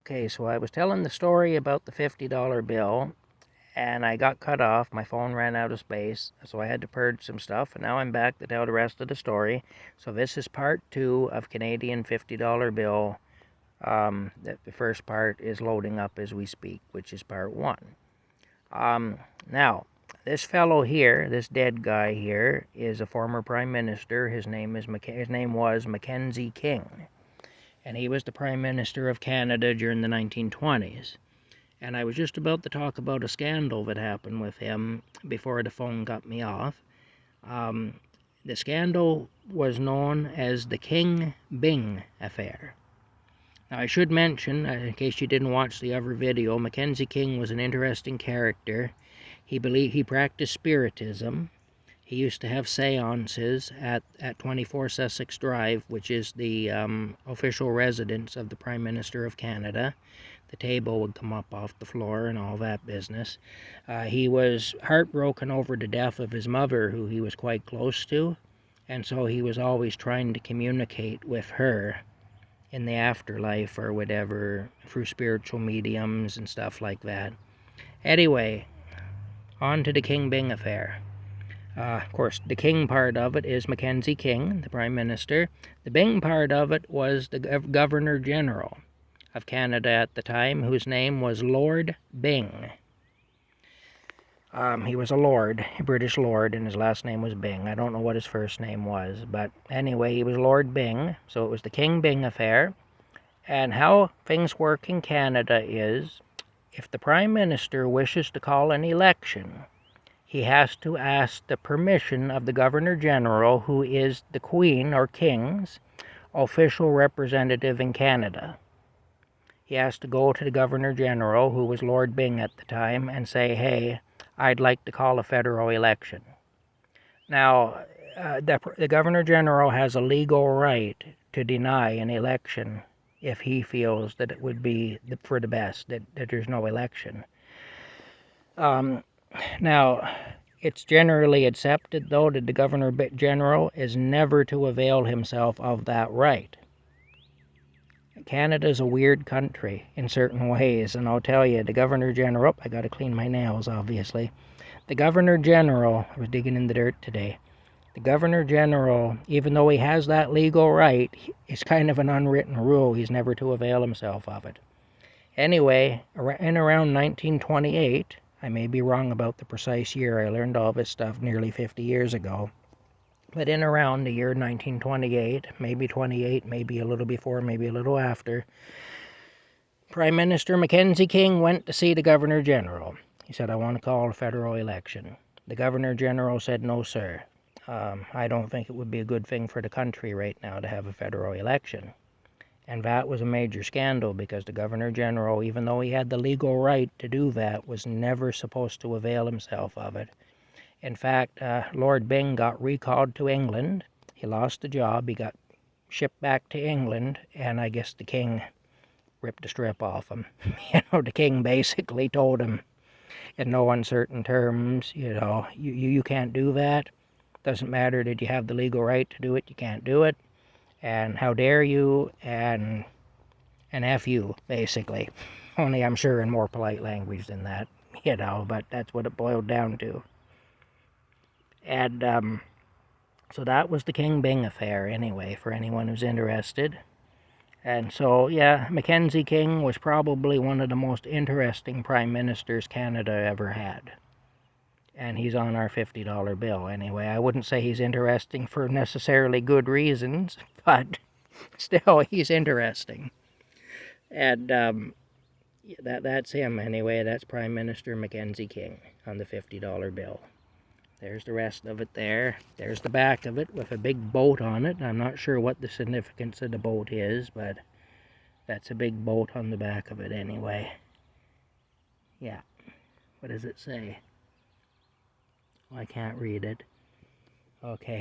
Okay, so I was telling the story about the $50 bill, and I got cut off. My phone ran out of space, so I had to purge some stuff, and now I'm back to tell the rest of the story. So this is part 2 of Canadian $50 bill. The first part is loading up as we speak, which is part 1. Now, this fellow here, this dead guy here, is a former prime minister. His name was Mackenzie King, and he was the Prime Minister of Canada during the 1920s. And I was just about to talk about a scandal that happened with him before the phone cut me off. The scandal was known as the King Byng affair. Now, I should mention, in case you didn't watch the other video, Mackenzie King was an interesting character. He practiced spiritism. He used to have seances at 24 Sussex Drive, which is the official residence of the Prime Minister of Canada. The table would come up off the floor and all that business. He was heartbroken over the death of his mother, who he was quite close to, and so he was always trying to communicate with her in the afterlife or whatever through spiritual mediums and stuff like that. Anyway, on to the King Byng affair. Of course, the King part of it is Mackenzie King, the Prime Minister. The Byng part of it was the Governor General of Canada at the time, whose name was Lord Byng. He was a lord, a British lord, and his last name was Byng. I don't know what his first name was, but anyway, he was Lord Byng, so it was the King Byng affair. And how things work in Canada is, if the Prime Minister wishes to call an election, he has to ask the permission of the Governor General, who is the Queen or King's official representative in Canada. He has to go to the Governor General, who was Lord Byng at the time, and say, hey, I'd like to call a federal election. Now, the Governor General has a legal right to deny an election if he feels that it would be for the best, that there's no election. Now, it's generally accepted, though, that the Governor General is never to avail himself of that right. Canada's a weird country in certain ways, and I'll tell you, the Governor General, I gotta clean my nails, obviously. The Governor General, I was digging in the dirt today, the Governor General, even though he has that legal right, it's kind of an unwritten rule, he's never to avail himself of it. Anyway, in around 1928, I may be wrong about the precise year, I learned all this stuff nearly 50 years ago, but in around the year 1928, maybe 28, maybe a little before, maybe a little after, Prime Minister Mackenzie King went to see the Governor General. He said, I want to call a federal election. The Governor General said, no, sir. I don't think it would be a good thing for the country right now to have a federal election. And that was a major scandal because the Governor General, even though he had the legal right to do that, was never supposed to avail himself of it. In fact, Lord Byng got recalled to England. He lost the job. He got shipped back to England, and I guess the King ripped the strip off him. The King basically told him in no uncertain terms, you can't do that. Doesn't matter that you have the legal right to do it, you can't do it. And how dare you, and F you, basically. Only I'm sure in more polite language than that, but that's what it boiled down to. And so that was the King Byng affair, anyway, for anyone who's interested. And so, yeah, Mackenzie King was probably one of the most interesting prime ministers Canada ever had. And he's on our $50 bill, anyway. I wouldn't say he's interesting for necessarily good reasons, but still, he's interesting. And that's him, anyway. That's Prime Minister Mackenzie King on the $50 bill. There's the rest of it there. There's the back of it with a big boat on it. I'm not sure what the significance of the boat is, but that's a big boat on the back of it anyway. Yeah. What does it say? Oh, I can't read it. Okay.